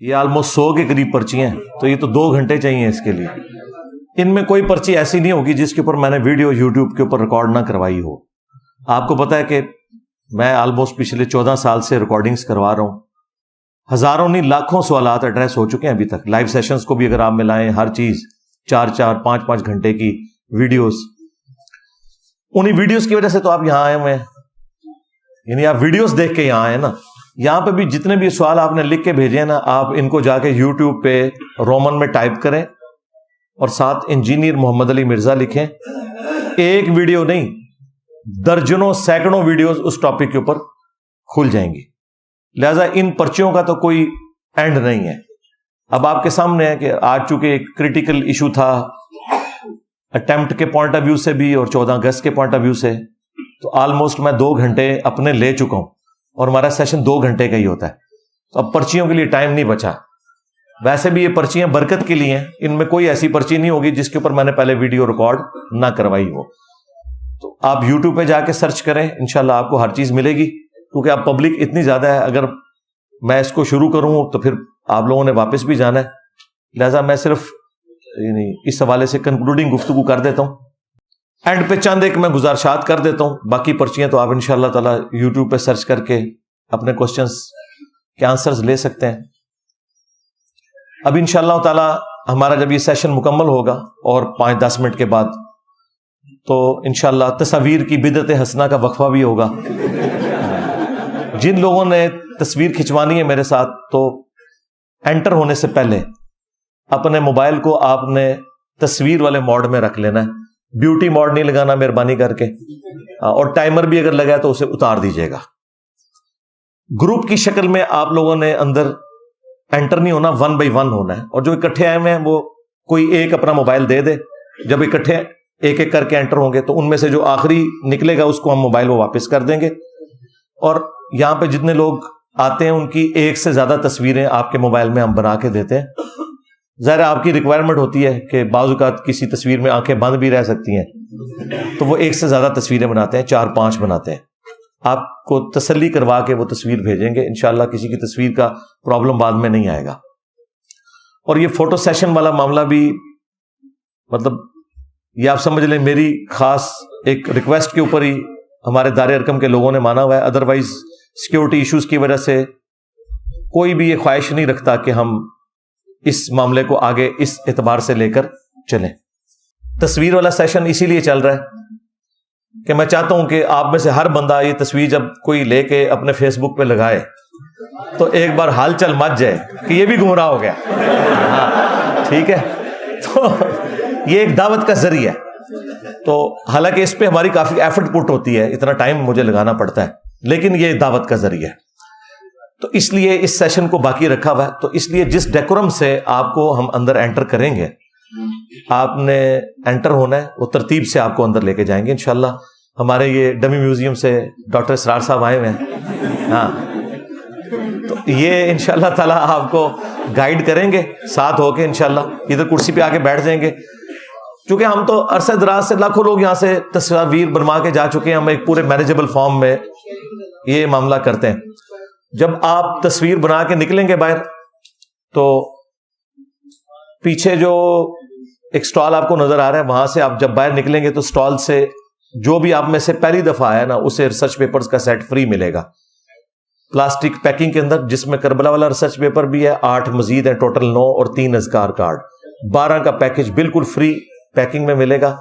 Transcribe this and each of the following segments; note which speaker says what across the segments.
Speaker 1: یہ آلموسٹ 100 کے قریب پرچی ہیں، تو یہ تو 2 گھنٹے چاہیے اس کے لیے. ان میں کوئی پرچی ایسی نہیں ہوگی جس کے اوپر میں نے ویڈیو یوٹیوب کے اوپر ریکارڈ نہ کروائی ہو. آپ کو پتا ہے کہ میں آلموسٹ پچھلے 14 سال سے ریکارڈنگز کروا رہا ہوں. ہزاروں نہیں لاکھوں سوالات ایڈریس ہو چکے ہیں ابھی تک. لائیو سیشنز کو بھی اگر آپ ملائیں، ہر چیز 4 5 گھنٹے کی ویڈیوز. انہی ویڈیوز کی وجہ سے تو آپ یہاں آئے ہوئے ہیں، یعنی آپ ویڈیوز دیکھ کے یہاں آئے نا. یہاں پہ بھی جتنے بھی سوال آپ نے لکھ کے بھیجے ہیں نا، آپ ان کو جا کے یوٹیوب پہ رومن میں ٹائپ کریں اور ساتھ انجینئر محمد علی مرزا لکھیں. ایک ویڈیو نہیں، درجنوں سینکڑوں ویڈیوز اس ٹاپک کے اوپر کھل جائیں گی. لہذا ان پرچیوں کا تو کوئی اینڈ نہیں ہے. اب آپ کے سامنے ہے کہ آج چونکہ ایک کریٹیکل ایشو تھا اٹیمپٹ کے پوائنٹ آف ویو سے بھی اور 14 اگست کے پوائنٹ آف ویو سے، تو آلموسٹ میں 2 گھنٹے اپنے لے چکا ہوں اور ہمارا سیشن 2 گھنٹے کا ہی ہوتا ہے. تو اب پرچیوں کے لیے ٹائم نہیں بچا. ویسے بھی یہ پرچیاں برکت کے لیے ہیں، ان میں کوئی ایسی پرچی نہیں ہوگی جس کے اوپر میں نے پہلے ویڈیو ریکارڈ نہ کروائی ہو. تو آپ یوٹیوب پہ جا کے سرچ کریں، انشاءاللہ آپ کو ہر چیز ملے گی. کیونکہ اب پبلک اتنی زیادہ ہے، اگر میں اس کو شروع کروں تو پھر آپ لوگوں نے واپس بھی جانا ہے. لہذا میں صرف اس حوالے سے کنکلوڈنگ گفتگو کر دیتا ہوں. اینڈ پہ چند ایک میں گزارشات کر دیتا ہوں. باقی پرچیاں تو آپ انشاءاللہ تعالی یوٹیوب پہ سرچ کر کے اپنے کوسچنز کے آنسرز لے سکتے ہیں. اب انشاءاللہ تعالی ہمارا جب یہ سیشن مکمل ہوگا اور 5-10 منٹ کے بعد، تو انشاءاللہ تصاویر کی بدعت حسنہ کا وقفہ بھی ہوگا. جن لوگوں نے تصویر کھنچوانی ہے میرے ساتھ، تو انٹر ہونے سے پہلے اپنے موبائل کو آپ نے تصویر والے موڈ میں رکھ لینا ہے. بیوٹی موڈ نہیں لگانا مہربانی کر کے، اور ٹائمر بھی اگر لگا ہے تو اسے اتار دیجیے گا. گروپ کی شکل میں آپ لوگوں نے اندر انٹر نہیں ہونا، 1 by 1 ہونا ہے. اور جو اکٹھے آئے ہوئے ہیں وہ کوئی ایک اپنا موبائل دے دے. جب اکٹھے ایک ایک کر کے انٹر ہوں گے تو ان میں سے جو آخری نکلے گا اس کو ہم موبائل وہ واپس کر دیں گے. اور یہاں پہ جتنے لوگ آتے ہیں ان کی ایک سے زیادہ تصویریں آپ کے موبائل میں ہم بنا کے دیتے ہیں. ظاہر آپ کی ریکوائرمنٹ ہوتی ہے کہ بعض اوقات کسی تصویر میں آنکھیں بند بھی رہ سکتی ہیں، تو وہ ایک سے زیادہ تصویریں بناتے ہیں، 4-5 بناتے ہیں. آپ کو تسلی کروا کے وہ تصویر بھیجیں گے. انشاءاللہ کسی کی تصویر کا پرابلم بعد میں نہیں آئے گا. اور یہ فوٹو سیشن والا معاملہ بھی، مطلب یہ آپ سمجھ لیں میری خاص ایک ریکویسٹ کے اوپر ہی ہمارے دار ارکم کے لوگوں نے مانا ہوا ہے. ادروائز سیکیورٹی ایشوز کی وجہ سے کوئی بھی یہ خواہش نہیں رکھتا کہ ہم اس معاملے کو آگے اس اعتبار سے لے کر چلیں. تصویر والا سیشن اسی لیے چل رہا ہے کہ میں چاہتا ہوں کہ آپ میں سے ہر بندہ یہ تصویر جب کوئی لے کے اپنے فیس بک پہ لگائے تو ایک بار حال چل مچ جائے کہ یہ بھی گمراہ ہو گیا. ہاں ٹھیک ہے، تو یہ ایک دعوت کا ذریعہ ہے. تو حالانکہ اس پہ ہماری کافی ایفرٹ پٹ ہوتی ہے، اتنا ٹائم مجھے لگانا پڑتا ہے، لیکن یہ دعوت کا ذریعہ ہے. تو اس لیے اس سیشن کو باقی رکھا ہوا ہے. تو اس لیے جس ڈیکورم سے آپ کو ہم اندر انٹر کریں گے، آپ نے انٹر ہونا ہے، وہ ترتیب سے آپ کو اندر لے کے جائیں گے انشاءاللہ. ہمارے یہ ڈمی میوزیم سے ڈاکٹر اسرار صاحب آئے ہوئے ہیں. ہاں، تو یہ انشاءاللہ تعالیٰ آپ کو گائیڈ کریں گے ساتھ ہو کے. انشاءاللہ ادھر کرسی پہ آ کے بیٹھ جائیں گے. چونکہ ہم تو عرصہ دراز سے لاکھوں لوگ یہاں سے تصاویر بنوا کے جا چکے ہیں، ہم ایک پورے مینیجبل فارم میں یہ معاملہ کرتے ہیں. جب آپ تصویر بنا کے نکلیں گے باہر، تو پیچھے جو ایک سٹال آپ کو نظر آ رہا ہے، وہاں سے آپ جب باہر نکلیں گے تو سٹال سے جو بھی آپ میں سے پہلی دفعہ آیا نا، اسے ریسرچ پیپرز کا سیٹ فری ملے گا پلاسٹک پیکنگ کے اندر، جس میں کربلا والا ریسرچ پیپر بھی ہے، 8 مزید ہیں، ٹوٹل 9، اور 3 اذکار کارڈ. 12 کا پیکج بالکل فری پیکنگ میں ملے گا.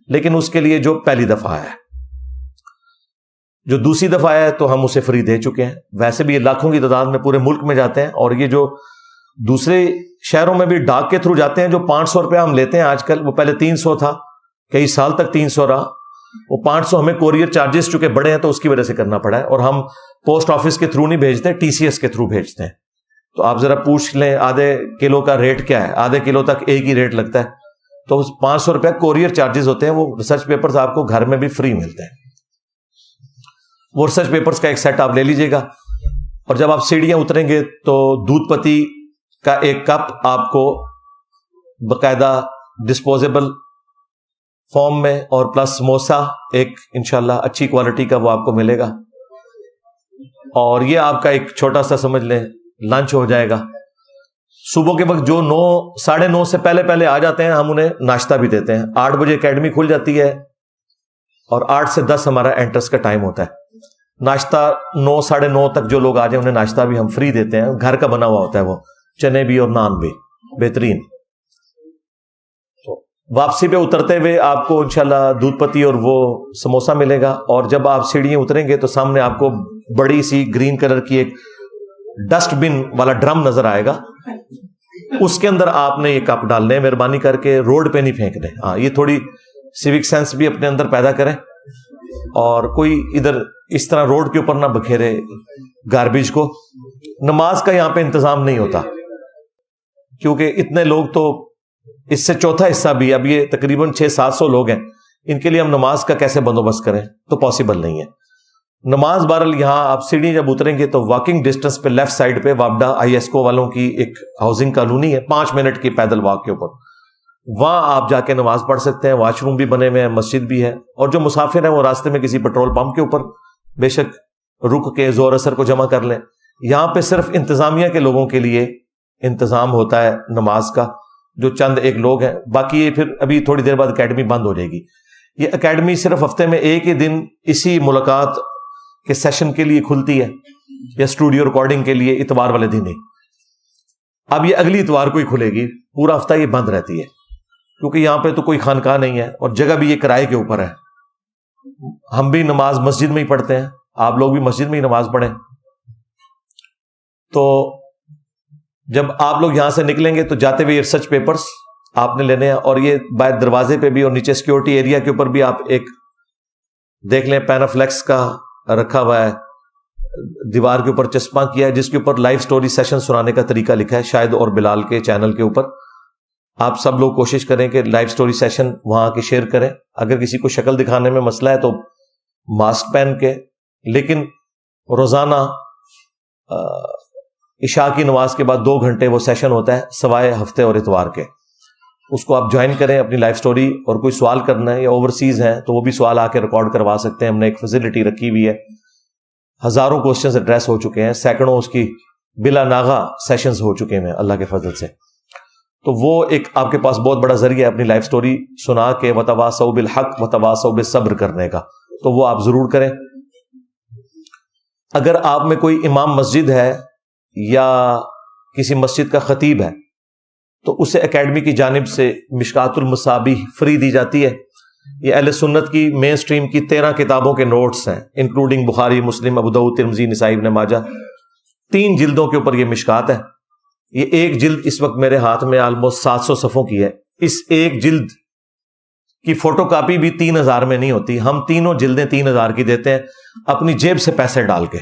Speaker 1: لیکن اس کے لیے جو پہلی دفعہ آیا ہے، جو دوسری دفعہ آیا ہے تو ہم اسے فری دے چکے ہیں. ویسے بھی یہ لاکھوں کی تعداد میں پورے ملک میں جاتے ہیں، اور یہ جو دوسرے شہروں میں بھی ڈاک کے تھرو جاتے ہیں، جو 500 روپیہ ہم لیتے ہیں آج کل، وہ پہلے 300 تھا، کئی سال تک 300 رہا. وہ 500 ہمیں کوریئر چارجز چونکہ بڑے ہیں تو اس کی وجہ سے کرنا پڑا ہے. اور ہم پوسٹ آفس کے تھرو نہیں بھیجتے، TCS کے تھرو بھیجتے ہیں. تو آپ ذرا پوچھ لیں آدھے کلو کا ریٹ کیا ہے. آدھے کلو تک ایک ہی ریٹ لگتا ہے. تو 500 روپیہ کوریئر چارجز ہوتے ہیں. وہ ریسرچ پیپرز آپ کو گھر میں بھی فری ملتے ہیں. وہ ریسرچ پیپرز کا ایک سیٹ آپ لے لیجئے گا. اور جب آپ سیڑھیاں اتریں گے تو دودھ پتی کا ایک کپ آپ کو باقاعدہ ڈسپوزیبل فارم میں، اور پلس سموسا ایک انشاءاللہ اچھی کوالٹی کا وہ آپ کو ملے گا. اور یہ آپ کا ایک چھوٹا سا سمجھ لیں لنچ ہو جائے گا. صبح کے وقت جو 9 ساڑھے 9 سے پہلے آ جاتے ہیں ہم انہیں ناشتہ بھی دیتے ہیں. 8 بجے اکیڈمی کھل جاتی ہے اور 8 سے 10 ہمارا انٹرس کا ٹائم ہوتا ہے. ناشتہ 9 ساڑھے 9 تک جو لوگ آ جائیں انہیں ناشتہ بھی ہم فری دیتے ہیں. گھر کا بنا ہوا ہوتا ہے, وہ چنے بھی اور نان بھی بہترین. واپسی پہ اترتے ہوئے آپ کو انشاءاللہ دودھ پتی اور وہ سموسہ ملے گا. اور جب آپ سیڑھیاں اتریں گے تو سامنے آپ کو بڑی سی گرین کلر کی ایک ڈسٹ بن والا ڈرم نظر آئے گا. اس کے اندر آپ نے یہ کپ ڈالنے ہیں, مہربانی کر کے روڈ پہ نہیں پھینکنے. ہاں, یہ تھوڑی سیوک سینس بھی اپنے اندر پیدا کریں اور کوئی ادھر اس طرح روڈ کے اوپر نہ بکھیرے گاربیج کو. نماز کا یہاں پہ انتظام نہیں ہوتا کیونکہ اتنے لوگ, تو اس سے چوتھا حصہ بھی, اب یہ تقریباً 600-700 لوگ ہیں, ان کے لیے ہم نماز کا کیسے بندوبست کریں, تو پاسبل نہیں ہے. نماز بہرحال یہاں آپ سیڑھی جب اتریں گے تو واکنگ ڈسٹنس پہ لیفٹ سائڈ پہ وابڈا ISCO والوں کی ایک ہاؤسنگ کالونی ہے, 5 منٹ کی پیدل واک کے اوپر, وہاں آپ جا کے نماز پڑھ سکتے ہیں. واش روم بھی بنے ہوئے ہیں, مسجد بھی ہے. اور جو مسافر ہیں وہ راستے میں کسی پیٹرول پمپ کے اوپر بے شک رک کے زور اثر کو جمع کر لیں. یہاں پہ صرف انتظامیہ کے لوگوں کے لیے انتظام ہوتا ہے نماز کا, جو چند ایک لوگ ہیں. باقی یہ پھر ابھی تھوڑی دیر بعد اکیڈمی بند ہو جائے گی. یہ اکیڈمی صرف ہفتے میں ایک ہی دن اسی ملاقات کے سیشن کے لیے کھلتی ہے, یا اسٹوڈیو ریکارڈنگ کے لیے اتوار والے دن ہی. اب یہ اگلی اتوار کو ہی کھلے گی, پورا ہفتہ یہ بند رہتی ہے کیونکہ یہاں پہ تو کوئی خانقاہ نہیں ہے اور جگہ بھی یہ کرائے کے اوپر ہے. ہم بھی نماز مسجد میں ہی پڑھتے ہیں, آپ لوگ بھی مسجد میں ہی نماز پڑھیں. تو جب آپ لوگ یہاں سے نکلیں گے تو جاتے ہوئے ریسرچ پیپرز آپ نے لینے ہیں, اور یہ باہر دروازے پہ بھی اور نیچے سیکورٹی ایریا کے اوپر بھی آپ ایک دیکھ لیں, پینافلیکس کا رکھا ہوا ہے, دیوار کے اوپر چسپاں کیا ہے, جس کے اوپر لائیو سٹوری سیشن سنانے کا طریقہ لکھا ہے. شاید اور بلال کے چینل کے اوپر آپ سب لوگ کوشش کریں کہ لائیو سٹوری سیشن وہاں کے شیئر کریں. اگر کسی کو شکل دکھانے میں مسئلہ ہے تو ماسک پہن کے, لیکن روزانہ عشاء کی نماز کے بعد 2 گھنٹے وہ سیشن ہوتا ہے سوائے ہفتے اور اتوار کے. اس کو آپ جوائن کریں اپنی لائف سٹوری, اور کوئی سوال کرنا ہے یا اوورسیز ہیں تو وہ بھی سوال آ کے ریکارڈ کروا سکتے ہیں. ہم نے ایک فیسلٹی رکھی ہوئی ہے, ہزاروں کوسچنز ایڈریس ہو چکے ہیں, سینکڑوں اس کی بلا ناغہ سیشنز ہو چکے ہیں اللہ کے فضل سے. تو وہ ایک آپ کے پاس بہت بڑا ذریعہ ہے اپنی لائف سٹوری سنا کے وتواصوا بالحق وتواصوا بالصبر کرنے کا, تو وہ آپ ضرور کریں. اگر آپ میں کوئی امام مسجد ہے یا کسی مسجد کا خطیب ہے تو اسے اکیڈمی کی جانب سے مشکات المصابیح فری دی جاتی ہے. یہ اہل سنت کی مین سٹریم کی 13 کتابوں کے نوٹس ہیں, انکلوڈنگ بخاری, مسلم, ابو داؤد, ترمذی, نسائی, ابن ماجہ. 3 جلدوں کے اوپر یہ مشکات ہے. یہ ایک جلد اس وقت میرے ہاتھ میں آلموسٹ 700 صفحوں کی ہے. اس ایک جلد کی فوٹو کاپی بھی 3000 میں نہیں ہوتی. ہم تینوں جلدیں 3000 کی دیتے ہیں اپنی جیب سے پیسے ڈال کے,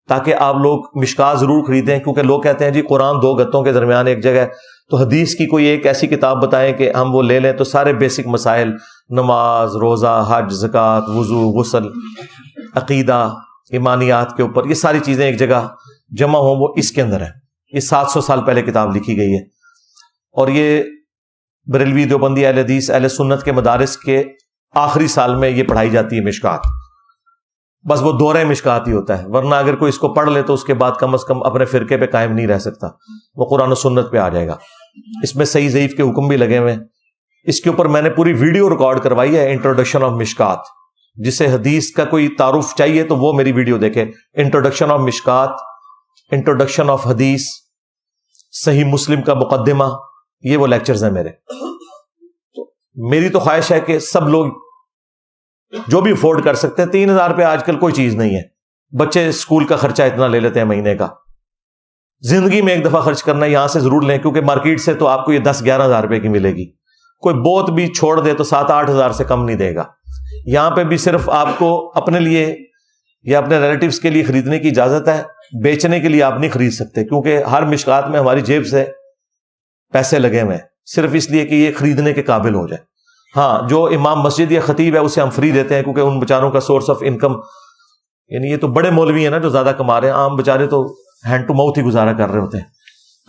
Speaker 1: تاکہ آپ لوگ مشکات ضرور خریدیں. کیونکہ لوگ کہتے ہیں جی قرآن 2 گتوں کے درمیان ایک جگہ ہے, تو حدیث کی کوئی ایک ایسی کتاب بتائیں کہ ہم وہ لے لیں تو سارے بیسک مسائل, نماز, روزہ, حج, زکوٰۃ, وضو, غسل, عقیدہ, ایمانیات کے اوپر یہ ساری چیزیں ایک جگہ جمع ہوں, وہ اس کے اندر ہے. یہ 700 سال پہلے کتاب لکھی گئی ہے, اور یہ بریلوی, دیوبندی, اہل حدیث, اہل سنت کے مدارس کے آخری سال میں یہ پڑھائی جاتی ہے مشکات. بس وہ دورہ مشکات ہی ہوتا ہے, ورنہ اگر کوئی اس کو پڑھ لے تو اس کے بعد کم از کم اپنے فرقے پہ قائم نہیں رہ سکتا, وہ قرآن و سنت پہ آ جائے گا. اس میں صحیح ضعیف کے حکم بھی لگے ہوئے ہیں. اس کے اوپر میں نے پوری ویڈیو ریکارڈ کروائی ہے, انٹروڈکشن آف مشکات. جسے حدیث کا کوئی تعارف چاہیے تو وہ میری ویڈیو دیکھے, انٹروڈکشن آف مشکات, انٹروڈکشن آف حدیث, صحیح مسلم کا مقدمہ, یہ وہ لیکچرز ہیں میرے. تو میری تو خواہش ہے کہ سب لوگ جو بھی افورڈ کر سکتے ہیں, 3000 پہ آج کل کوئی چیز نہیں ہے. بچے اسکول کا خرچہ اتنا لے لیتے ہیں مہینے کا, زندگی میں ایک دفعہ خرچ کرنا ہے, یہاں سے ضرور لیں, کیونکہ مارکیٹ سے تو آپ کو یہ 10-11 ہزار روپے کی ملے گی. کوئی بہت بھی چھوڑ دے تو 7-8 ہزار سے کم نہیں دے گا. یہاں پہ بھی صرف آپ کو اپنے لیے یا اپنے ریلیٹیوز کے لیے خریدنے کی اجازت ہے, بیچنے کے لیے آپ نہیں خرید سکتے, کیونکہ ہر مشکات میں ہماری جیب سے پیسے لگے ہوئے ہیں, صرف اس لیے کہ یہ خریدنے کے قابل ہو جائے. ہاں, جو امام مسجد یا خطیب ہے اسے ہم فری دیتے ہیں, کیونکہ ان بیچاروں کا سورس آف انکم, یعنی یہ تو بڑے مولوی ہیں نا جو زیادہ کما رہے ہیں, عام بیچارے تو ہینڈ ٹو ماؤتھ ہی گزارا کر رہے ہوتے ہیں,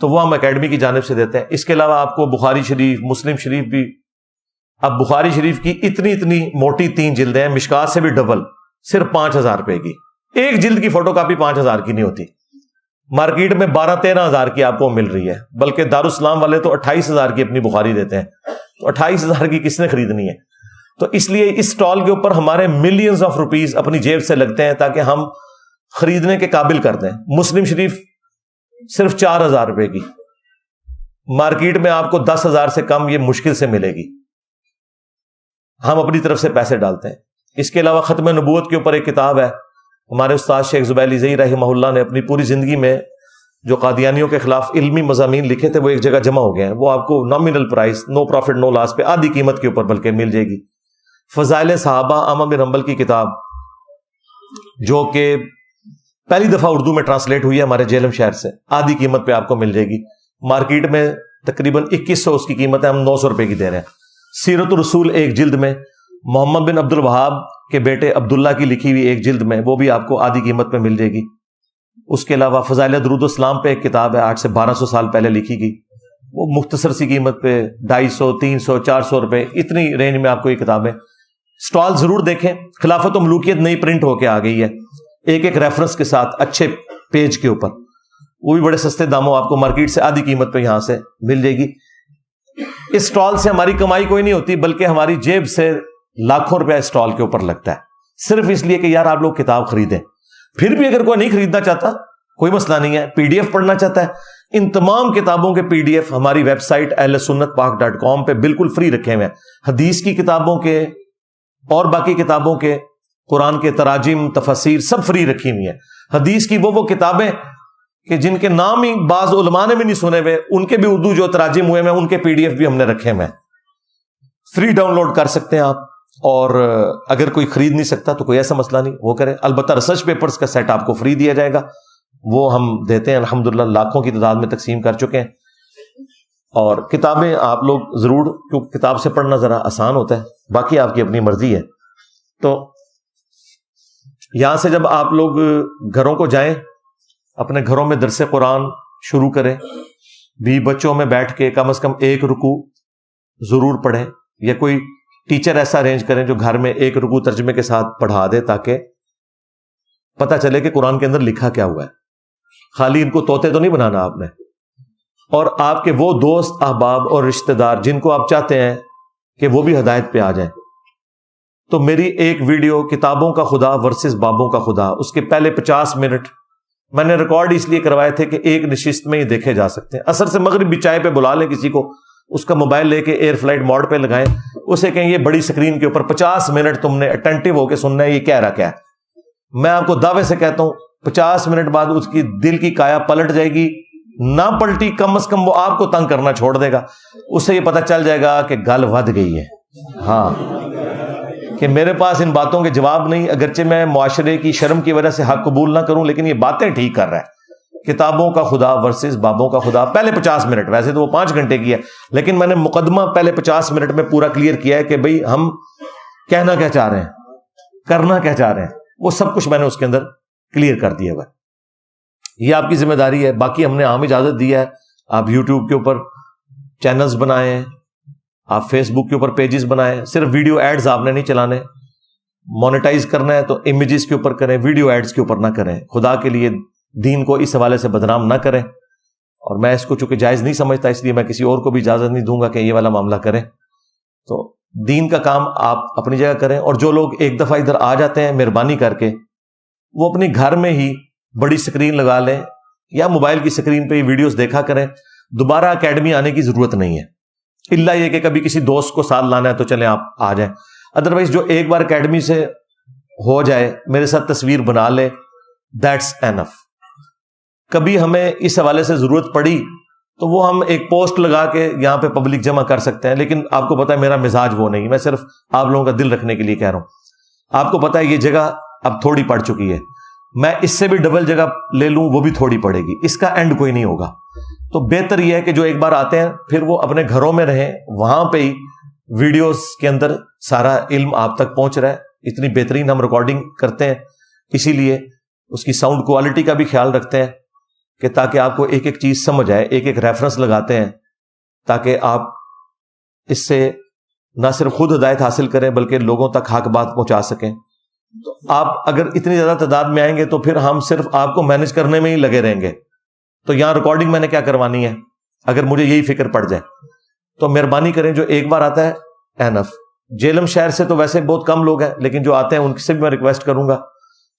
Speaker 1: تو وہ ہم اکیڈمی کی جانب سے دیتے ہیں. اس کے علاوہ آپ کو بخاری شریف, مسلم شریف بھی, اب بخاری شریف کی اتنی موٹی 3 جلدیں ہیں, مشکات سے بھی ڈبل, صرف 5000 روپے کی. ایک جلد کی فوٹو کاپی 5000 کی نہیں ہوتی. مارکیٹ میں 12-13 ہزار کی آپ کو مل رہی ہے، بلکہ دارالاسلام والے تو 28 ہزار کی اپنی بخاری دیتے ہیں، تو 28 ہزار کی کس نے خریدنی ہے؟ تو اس لیے اس سٹال کے اوپر ہمارے ملینز آف روپیز اپنی جیب سے لگتے ہیں تاکہ ہم خریدنے کے قابل کر دیں۔ مسلم شریف صرف 4,000 روپے کی، مارکیٹ میں آپ کو 10,000 سے کم یہ مشکل سے ملے گی، ہم اپنی طرف سے پیسے ڈالتے ہیں۔ اس کے علاوہ ختم نبوت کے اوپر ایک کتاب ہے، ہمارے استاد شیخ زبیر علی زئی رحمہ اللہ نے اپنی پوری زندگی میں جو قادیانیوں کے خلاف علمی مضامین لکھے تھے وہ ایک جگہ جمع ہو گئے ہیں، وہ آپ کو نامینل پرائس، نو پروفٹ نو لاس پہ آدھی قیمت کے اوپر بلکہ مل جائے گی۔ فضائل صحابہ احمد بن حنبل کی کتاب جو کہ پہلی دفعہ اردو میں ٹرانسلیٹ ہوئی ہے ہمارے جہلم شہر سے، آدھی قیمت پہ آپ کو مل جائے گی، مارکیٹ میں تقریباً 2100 اس کی قیمت ہے، ہم 900 روپے کی دے رہے ہیں۔ سیرت الرسول ایک جلد میں، محمد بن عبد الوہاب کے بیٹے عبداللہ کی لکھی ہوئی ایک جلد میں، وہ بھی آپ کو آدھی قیمت پہ مل جائے گی۔ اس کے علاوہ فضائل درود السلام پہ ایک کتاب ہے 800 سے 1200 سال پہلے لکھی گئی، وہ مختصر سی قیمت پہ 250 300 400 روپے اتنی رینج میں آپ کو یہ کتابیں۔ سٹال ضرور دیکھیں، خلافت و ملوکیت نئی پرنٹ ہو کے آ گئی ہے، ایک ایک ریفرنس کے ساتھ اچھے پیج کے اوپر، وہ بھی بڑے سستے داموں آپ کو مارکیٹ سے آدھی قیمت پہ یہاں سے مل جائے گی۔ اس سٹال سے ہماری کمائی کوئی نہیں ہوتی، بلکہ ہماری جیب سے لاکھوں روپے سٹال کے اوپر لگتا ہے، صرف اس لیے کہ یار آپ لوگ کتاب خریدیں۔ پھر بھی اگر کوئی نہیں خریدنا چاہتا کوئی مسئلہ نہیں ہے، پی ڈی ایف پڑھنا چاہتا ہے، ان تمام کتابوں کے پی ڈی ایف ہماری ویب سائٹ ahlsunnatpak.com پہ بالکل فری رکھے ہوئے ہیں، حدیث کی کتابوں کے اور باقی کتابوں کے، قرآن کے تراجم تفسیر سب فری رکھی ہوئی ہیں۔ حدیث کی وہ کتابیں کہ جن کے نام ہی بعض علماء نے بھی نہیں سنے ہوئے، ان کے بھی اردو جو تراجم ہوئے ہیں ان کے پی ڈی ایف بھی ہم نے رکھے ہوئے ہیں، فری ڈاؤن لوڈ کر سکتے ہیں آپ۔ اور اگر کوئی خرید نہیں سکتا تو کوئی ایسا مسئلہ نہیں، وہ کرے۔ البتہ ریسرچ پیپرز کا سیٹ آپ کو فری دیا جائے گا، وہ ہم دیتے ہیں، الحمدللہ لاکھوں کی تعداد میں تقسیم کر چکے ہیں۔ اور کتابیں آپ لوگ ضرور، کیونکہ کتاب سے پڑھنا ذرا آسان ہوتا ہے، باقی آپ کی اپنی مرضی ہے۔ تو یہاں سے جب آپ لوگ گھروں کو جائیں، اپنے گھروں میں درس قرآن شروع کریں، بھی بچوں میں بیٹھ کے کم از کم ایک رکوع ضرور پڑھیں، یا کوئی ٹیچر ایسا ارینج کریں جو گھر میں ایک رکوع ترجمے کے ساتھ پڑھا دے، تاکہ پتہ چلے کہ قرآن کے اندر لکھا کیا ہوا ہے۔ خالی ان کو طوطے تو نہیں بنانا آپ نے۔ اور آپ کے وہ دوست احباب اور رشتہ دار جن کو آپ چاہتے ہیں کہ وہ بھی ہدایت پہ آ جائیں، تو میری ایک ویڈیو کتابوں کا خدا ورسز بابوں کا خدا، اس کے پہلے 50 منٹ میں نے ریکارڈ اس لیے کروائے تھے کہ ایک نشست میں یہ دیکھے جا سکتے ہیں۔ عصر سے مغرب بھی چائے پہ بلا لیں کسی کو، اس کا موبائل لے کے ایئر فلائٹ موڈ پہ لگائیں، اسے کہیں یہ بڑی سکرین کے اوپر 50 منٹ تم نے اٹینٹو ہو کے سننا ہے، یہ کہہ رہا کیا ہے۔ میں آپ کو دعوے سے کہتا ہوں 50 منٹ بعد اس کی دل کی کایا پلٹ جائے گی، نہ پلٹی کم از کم وہ آپ کو تنگ کرنا چھوڑ دے گا، اسے یہ پتہ چل جائے گا کہ گل ود گئی ہے، ہاں، کہ میرے پاس ان باتوں کے جواب نہیں، اگرچہ میں معاشرے کی شرم کی وجہ سے حق قبول نہ کروں، لیکن یہ باتیں ٹھیک کر رہا ہے۔ کتابوں کا خدا ورسز بابوں کا خدا، پہلے 50 منٹ، ویسے تو وہ 5 گھنٹے کی ہے، لیکن میں نے مقدمہ پہلے 50 منٹ میں پورا کلیئر کیا ہے کہ بھئی ہم کہنا کیا چاہ رہے ہیں، کرنا کیا چاہ رہے ہیں، وہ سب کچھ میں نے اس کے اندر کلیئر کر دیا ہوا ہے۔ یہ آپ کی ذمہ داری ہے۔ باقی ہم نے عام اجازت دی ہے، آپ یوٹیوب کے اوپر چینلز بنائیں، آپ فیس بک کے اوپر پیجز بنائیں، صرف ویڈیو ایڈز آپ نے نہیں چلانے، مونیٹائز کرنا ہے تو امیجز کے اوپر کریں، ویڈیو ایڈز کے اوپر نہ کریں، خدا کے لیے دین کو اس حوالے سے بدنام نہ کریں۔ اور میں اس کو چونکہ جائز نہیں سمجھتا، اس لیے میں کسی اور کو بھی اجازت نہیں دوں گا کہ یہ والا معاملہ کریں۔ تو دین کا کام آپ اپنی جگہ کریں، اور جو لوگ ایک دفعہ ادھر آ جاتے ہیں مہربانی کر کے وہ اپنی گھر میں ہی بڑی سکرین لگا لیں یا موبائل کی سکرین پہ یہ ویڈیوز دیکھا کریں، دوبارہ اکیڈمی آنے کی ضرورت نہیں ہے، الا یہ کہ کبھی کسی دوست کو ساتھ لانا ہے تو چلیں آپ آ جائیں، ادروائز جو ایک بار اکیڈمی سے ہو جائے، میرے ساتھ تصویر بنا لے، دیٹس اینف۔ کبھی ہمیں اس حوالے سے ضرورت پڑی تو وہ ہم ایک پوسٹ لگا کے یہاں پہ پبلک جمع کر سکتے ہیں، لیکن آپ کو پتا ہے میرا مزاج وہ نہیں، میں صرف آپ لوگوں کا دل رکھنے کے لیے کہہ رہا ہوں۔ آپ کو پتا ہے یہ جگہ اب تھوڑی پڑ چکی ہے، میں اس سے بھی ڈبل جگہ لے لوں وہ بھی تھوڑی پڑے گی، اس کا اینڈ کوئی نہیں ہوگا۔ تو بہتر یہ ہے کہ جو ایک بار آتے ہیں پھر وہ اپنے گھروں میں رہیں، وہاں پہ ہی ویڈیوز کے اندر سارا علم آپ تک پہنچ رہا ہے، اتنی بہترین ہم ریکارڈنگ کرتے ہیں، اسی لیے اس کی ساؤنڈ کوالٹی کا بھی خیال رکھتے ہیں کہ تاکہ آپ کو ایک ایک چیز سمجھ آئے، ایک ایک ریفرنس لگاتے ہیں تاکہ آپ اس سے نہ صرف خود ہدایت حاصل کریں بلکہ لوگوں تک حق بات پہنچا سکیں۔ تو آپ اگر اتنی زیادہ تعداد میں آئیں گے تو پھر ہم صرف آپ کو مینج کرنے میں ہی لگے رہیں گے، تو یہاں ریکارڈنگ میں نے کیا کروانی ہے اگر مجھے یہی فکر پڑ جائے؟ تو مہربانی کریں، جو ایک بار آتا ہے اینف. جیلم شہر سے تو ویسے بہت کم لوگ ہیں، لیکن جو آتے ہیں ان سے بھی میں ریکویسٹ کروں گا،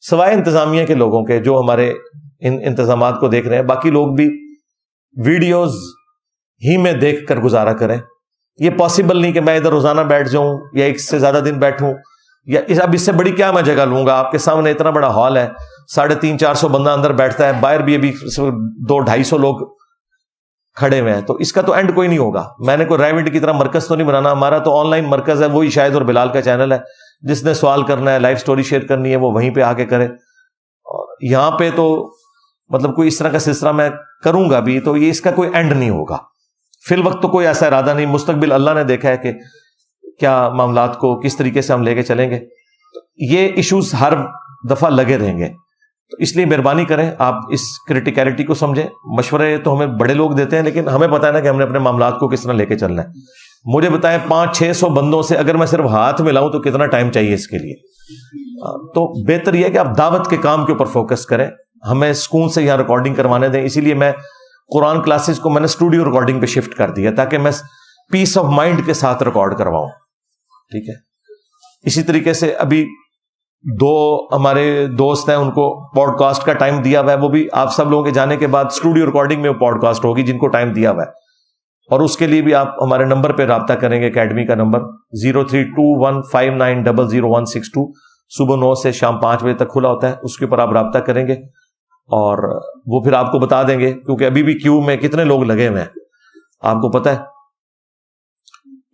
Speaker 1: سوائے انتظامیہ کے لوگوں کے جو ہمارے ان انتظامات کو دیکھ رہے ہیں، باقی لوگ بھی ویڈیوز ہی میں دیکھ کر گزارا کریں. یہ پاسبل نہیں کہ میں ادھر روزانہ بیٹھ جاؤں یا ایک سے زیادہ دن بیٹھوں، یا اب اس سے بڑی کیا میں جگہ لوں گا. آپ کے سامنے اتنا بڑا ہال ہے، 350-400 بندہ اندر بیٹھتا ہے، باہر بھی ابھی 200-250 لوگ کھڑے ہوئے ہیں، تو اس کا تو اینڈ کوئی نہیں ہوگا. میں نے کوئی ریوڈ کی طرح مرکز تو نہیں بنانا، ہمارا تو آن لائن مرکز ہے، وہی شاہد اور بلال کا چینل ہے. جس نے سوال کرنا ہے، لائف سٹوری شیئر کرنی ہے، وہ وہیں پہ آ کے کرے. اور یہاں پہ تو مطلب کوئی اس طرح کا سلسلہ میں کروں گا بھی تو یہ اس کا کوئی اینڈ نہیں ہوگا. فی الوقت تو کوئی ایسا ارادہ نہیں، مستقبل اللہ نے دیکھا ہے کہ کیا معاملات کو کس طریقے سے ہم لے کے چلیں گے. یہ ایشوز ہر دفعہ لگے رہیں گے، تو اس لیے مہربانی کریں آپ اس کریٹیکلٹی کو سمجھیں. مشورے تو ہمیں بڑے لوگ دیتے ہیں، لیکن ہمیں پتہ ہے نا کہ ہم نے اپنے معاملات کو کس طرح لے کے چلنا ہے. مجھے بتائیں 500-600 بندوں سے اگر میں صرف ہاتھ ملاؤں تو کتنا ٹائم چاہیے اس کے لیے. تو بہتر یہ ہے کہ آپ دعوت کے کام کے اوپر فوکس کریں. ہمیں سکون سے یہاں ریکارڈنگ کروانے دیں. اسی لیے میں قرآن کلاسز کو میں نے اسٹوڈیو ریکارڈنگ پہ شفٹ کر دیا تاکہ میں پیس آف مائنڈ کے ساتھ ریکارڈ کرواؤں. ٹھیک ہے. اسی طریقے سے ابھی 2 ہمارے دوست ہیں، ان کو پوڈ کاسٹ کا ٹائم دیا ہوا ہے. وہ بھی آپ سب لوگوں کے جانے کے بعد اسٹوڈیو ریکارڈنگ میں وہ پوڈ کاسٹ ہوگی جن کو ٹائم دیا ہوا ہے. اور اس کے لیے بھی آپ ہمارے نمبر پہ رابطہ کریں گے، اکیڈمی کا نمبر 032159000162. صبح 9 سے شام 5 بجے تک کھلا ہوتا ہے. اس کے اوپر آپ رابطہ کریں گے اور وہ پھر آپ کو بتا دیں گے، کیونکہ ابھی بھی کیو میں کتنے لوگ لگے ہوئے ہیں آپ کو پتا ہے.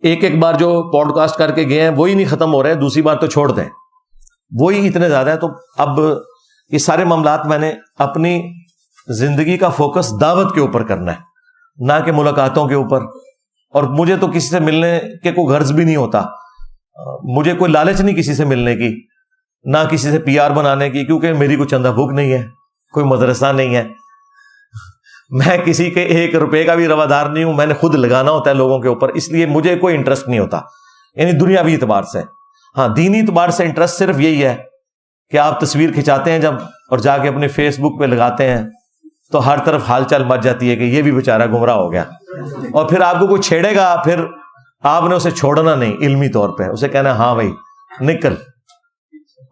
Speaker 1: ایک بار جو پوڈ کاسٹ کر کے گئے ہیں وہی نہیں ختم ہو رہے ہیں، دوسری بار تو چھوڑ دیں، وہی اتنے زیادہ ہیں. تو اب یہ سارے معاملات میں نے اپنی زندگی کا فوکس دعوت کے اوپر کرنا ہے، نہ کہ ملاقاتوں کے اوپر. اور مجھے تو کسی سے ملنے کے کوئی غرض بھی نہیں ہوتا، مجھے کوئی لالچ نہیں کسی سے ملنے کی، نہ کسی سے PR بنانے کی، کیونکہ میری کوئی چندہ بھوک نہیں ہے، کوئی مدرسہ نہیں ہے، میں کسی کے 1 روپے کا بھی روادار نہیں ہوں. میں نے خود لگانا ہوتا ہے لوگوں کے اوپر، اس لیے مجھے کوئی انٹرسٹ نہیں ہوتا، یعنی دنیاوی اعتبار سے. ہاں دینی اعتبار سے انٹرسٹ صرف یہی ہے کہ آپ تصویر کھنچاتے ہیں جب اور جا کے اپنے فیس بک پہ لگاتے ہیں تو ہر طرف حال چال مچ جاتی ہے کہ یہ بھی بیچارہ گمراہ ہو گیا. اور پھر آپ کو کوئی چھیڑے گا، پھر آپ نے اسے چھوڑنا نہیں، علمی طور پہ اسے کہنا ہاں بھائی نکل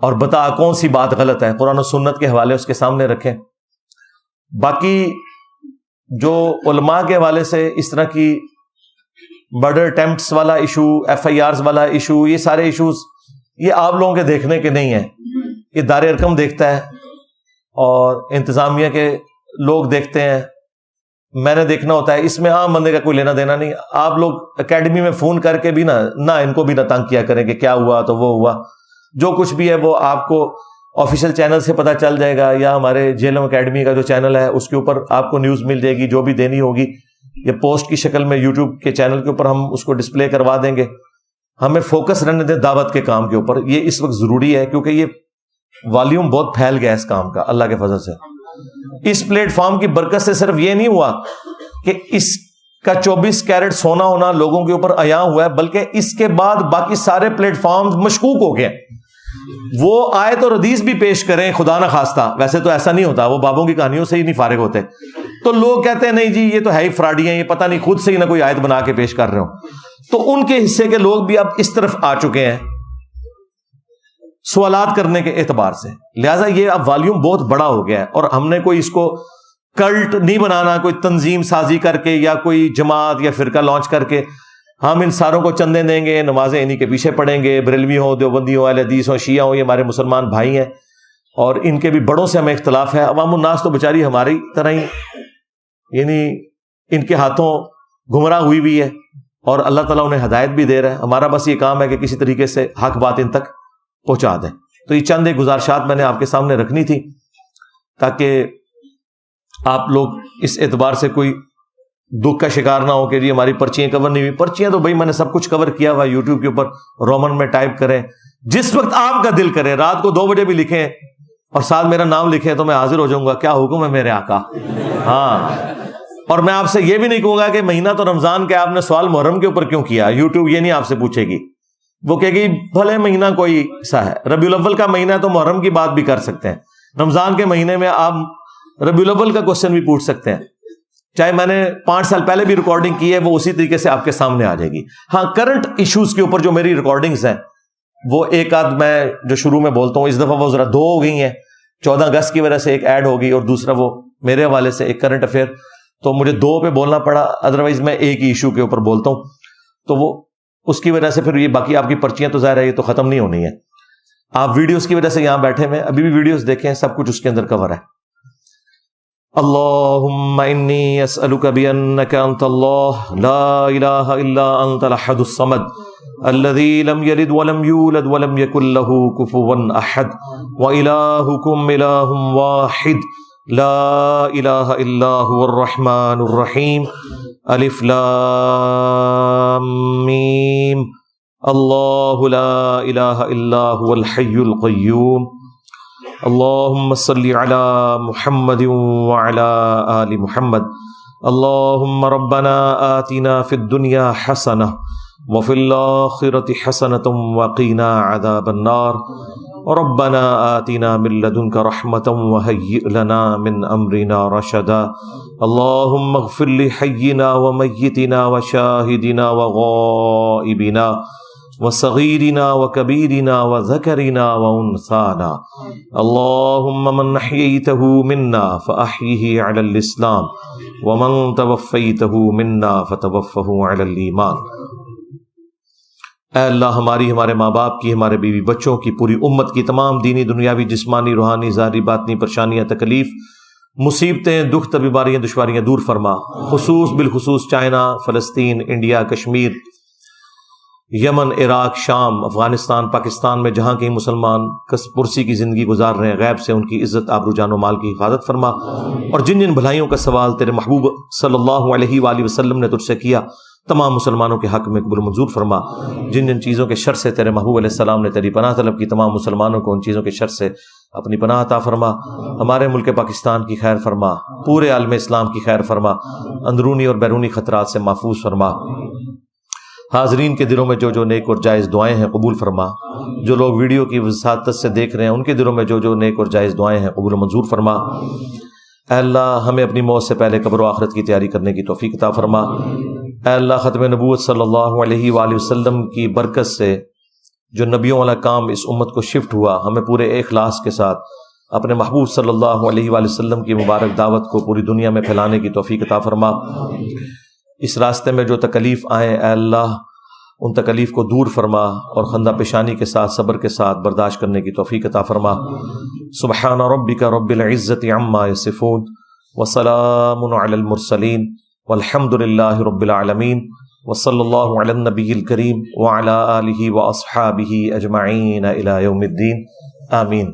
Speaker 1: اور بتا کون سی بات غلط ہے. قرآن و سنت کے حوالے اس کے سامنے رکھیں. باقی جو علماء کے حوالے سے اس طرح کی مرڈر اٹیمپٹس والا ایشو، FIRs والا ایشو، یہ سارے ایشوز یہ آپ لوگوں کے دیکھنے کے نہیں ہیں. یہ دار ارکم دیکھتا ہے اور انتظامیہ کے لوگ دیکھتے ہیں، میں نے دیکھنا ہوتا ہے. اس میں عام بندے کا کوئی لینا دینا نہیں. آپ لوگ اکیڈمی میں فون کر کے بھی نہ ان کو بھی نہ تنگ کیا کریں کہ کیا ہوا تو وہ ہوا. جو کچھ بھی ہے وہ آپ کو آفیشیل چینل سے پتہ چل جائے گا، یا ہمارے جیلم اکیڈمی کا جو چینل ہے اس کے اوپر آپ کو نیوز مل جائے گی. جو بھی دینی ہوگی یہ پوسٹ کی شکل میں یوٹیوب کے چینل کے اوپر ہم اس کو ڈسپلے کروا دیں گے. ہمیں فوکس رہنے دیں دعوت کے کام کے اوپر. یہ اس وقت ضروری ہے کیونکہ یہ والیوم بہت پھیل گیا اس کام کا اللہ کے فضل سے. اس پلیٹ فارم کی برکت سے صرف یہ نہیں ہوا کہ اس کا 24 کیرٹ سونا ہونا لوگوں کے اوپر عیاں ہوا ہے، بلکہ اس کے بعد باقی سارے پلیٹ فارم مشکوک ہو گئے. وہ آیت اور حدیث بھی پیش کریں خدا نہ خواستہ، ویسے تو ایسا نہیں ہوتا، وہ بابوں کی کہانیوں سے ہی نہیں فارغ ہوتے، تو لوگ کہتے ہیں نہیں جی یہ تو ہے ہی فراڈی ہیں، یہ پتہ نہیں خود سے ہی نہ کوئی آیت بنا کے پیش کر رہے ہوں. تو ان کے حصے کے لوگ بھی اب اس طرف آ چکے ہیں سوالات کرنے کے اعتبار سے. لہٰذا یہ اب والیوم بہت بڑا ہو گیا ہے، اور ہم نے کوئی اس کو کلٹ نہیں بنانا، کوئی تنظیم سازی کر کے یا کوئی جماعت یا فرقہ لانچ کر کے ہم ان ساروں کو چندے دیں گے، نمازیں انہی کے پیچھے پڑھیں گے. بریلوی ہوں، دیوبندی ہوں، اہل حدیث ہوں، شیعہ ہوں، یہ ہمارے مسلمان بھائی ہیں اور ان کے بھی بڑوں سے ہمیں اختلاف ہے. عوام الناس تو بیچاری ہماری طرح ہی یعنی ان کے ہاتھوں گمراہ ہوئی ہوئی ہے، اور اللہ تعالیٰ انہیں ہدایت بھی دے رہا ہے. ہمارا بس یہ کام ہے کہ کسی طریقے سے حق بات ان تک پہنچا دیں. تو یہ چند ایک گزارشات میں نے آپ کے سامنے رکھنی تھی تاکہ آپ لوگ اس اعتبار سے کوئی دکھ کا شکار نہ ہو کہ جی ہماری پرچیاں کور نہیں ہوئی. پرچیاں تو بھائی میں نے سب کچھ کور کیا ہوا یوٹیوب کے اوپر، رومن میں ٹائپ کریں، جس وقت آپ کا دل کرے، رات کو 2 بجے بھی لکھیں اور ساتھ میرا نام لکھیں تو میں حاضر ہو جاؤں گا. کیا حکم ہے میرے آقا. ہاں، اور میں آپ سے یہ بھی نہیں کہوں گا کہ مہینہ تو رمضان کے آپ نے سوال محرم کے اوپر کیوں کیا. یوٹیوب یہ نہیں آپ سے پوچھے گی، وہ کہے گی بھلے مہینہ کوئی سا ہے، ربیع الاول کا مہینہ تو محرم کی بات بھی کر سکتے ہیں، رمضان کے مہینے میں آپ ربیع الاول کا کوشچن بھی پوچھ سکتے ہیں. چاہے میں نے 5 سال پہلے بھی ریکارڈنگ کی ہے وہ اسی طریقے سے آپ کے سامنے آ جائے گی. ہاں کرنٹ ایشوز کے اوپر جو میری ریکارڈنگز ہیں وہ ایک آدھ میں جو شروع میں بولتا ہوں اس دفعہ وہ ذرا 2 ہو گئی ہیں. 14 اگست کی وجہ سے ایک ایڈ ہوگی اور دوسرا وہ میرے حوالے سے ایک کرنٹ افیئر, تو مجھے 2 پہ بولنا پڑا, ادروائز میں ایک ہی ایشو کے اوپر بولتا ہوں. تو وہ اس کی وجہ سے پھر یہ باقی آپ کی پرچیاں تو ظاہر ہے یہ تو ختم نہیں ہونی ہے. آپ ویڈیوز کی وجہ سے یہاں بیٹھے ہوئے ابھی بھی ویڈیوز دیکھیں, سب کچھ اس کے اندر کور ہے. اللہم انی اسألک بانک انت اللہ لا الہ الا انت الاحد الصمد الذی لم یلد ولم یولد ولم یکن له کفوا احد والہکم الہ واحد لا الہ الا هو الرحمن الرحیم الف لام میم اللہ لا الہ الا هو الحی القیوم اللہم صلی علی محمد وعلی آل محمد اللہم ربنا آتنا فی الدنیا حسنہ وفی الآخرۃ حسنۃ وقنا عذاب النار ربنا آتنا من لدنک رحمۃ وہیئ لنا من امرنا رشدا اللہم اغفر لحینا ومیتنا وشاہدنا وغائبنا وصغیرنا وکبیرنا وذکرنا وانثانا اللہم من احییتہ منا فاحیہ علی الاسلام ومن توفیتہ منا فتوفہ علی الایمان. اے اللہ ہماری, ہمارے ماں باپ کی, ہمارے بیوی بچوں کی, پوری امت کی تمام دینی دنیاوی جسمانی روحانی ظاہری باطنی پریشانیاں تکلیف مصیبتیں دکھ بیماریاں دشواریاں دور فرما. بالخصوص چائنا, فلسطین, انڈیا, کشمیر, یمن, عراق, شام, افغانستان, پاکستان میں جہاں کہیں مسلمان پرسی کی زندگی گزار رہے ہیں, غیب سے ان کی عزت آبرو جان و مال کی حفاظت فرما. اور جن جن بھلائیوں کا سوال تیرے محبوب صلی اللہ علیہ وآلہ وسلم نے تجھ سے کیا تمام مسلمانوں کے حق میں قبول منظور فرما. جن جن چیزوں کے شر سے تیرے محبوب علیہ السلام نے تیری پناہ طلب کی تمام مسلمانوں کو ان چیزوں کے شر سے اپنی پناہ عطا فرما. ہمارے ملک پاکستان کی خیر فرما, پورے عالم اسلام کی خیر فرما, اندرونی اور بیرونی خطرات سے محفوظ فرما. حاضرین کے دلوں میں جو جو نیک اور جائز دعائیں ہیں قبول فرما. جو لوگ ویڈیو کی وساطت سے دیکھ رہے ہیں ان کے دلوں میں جو جو نیک اور جائز دعائیں ہیں قبول و منظور فرما. اے اللہ ہمیں اپنی موت سے پہلے قبر و آخرت کی تیاری کرنے کی توفیق عطا فرما. اے اللہ ختم نبوت صلی اللہ علیہ وآلہ وسلم کی برکت سے جو نبیوں والا کام اس امت کو شفٹ ہوا, ہمیں پورے اخلاص کے ساتھ اپنے محبوب صلی اللہ علیہ وآلہ وسلم کی مبارک دعوت کو پوری دنیا میں پھیلانے کی توفیق عطا فرما. اس راستے میں جو تکلیف آئیں اے اللہ ان تکلیف کو دور فرما اور خندہ پیشانی کے ساتھ صبر کے ساتھ برداشت کرنے کی توفیق عطا فرما. سبحان ربک رب العزت عما یصفون وسلام علی المرسلین والحمد للہ رب العالمین وصلی اللہ علی النبی الکریم وعلی آلہ واصحابہ اجمعین الی یوم الدین. آمین.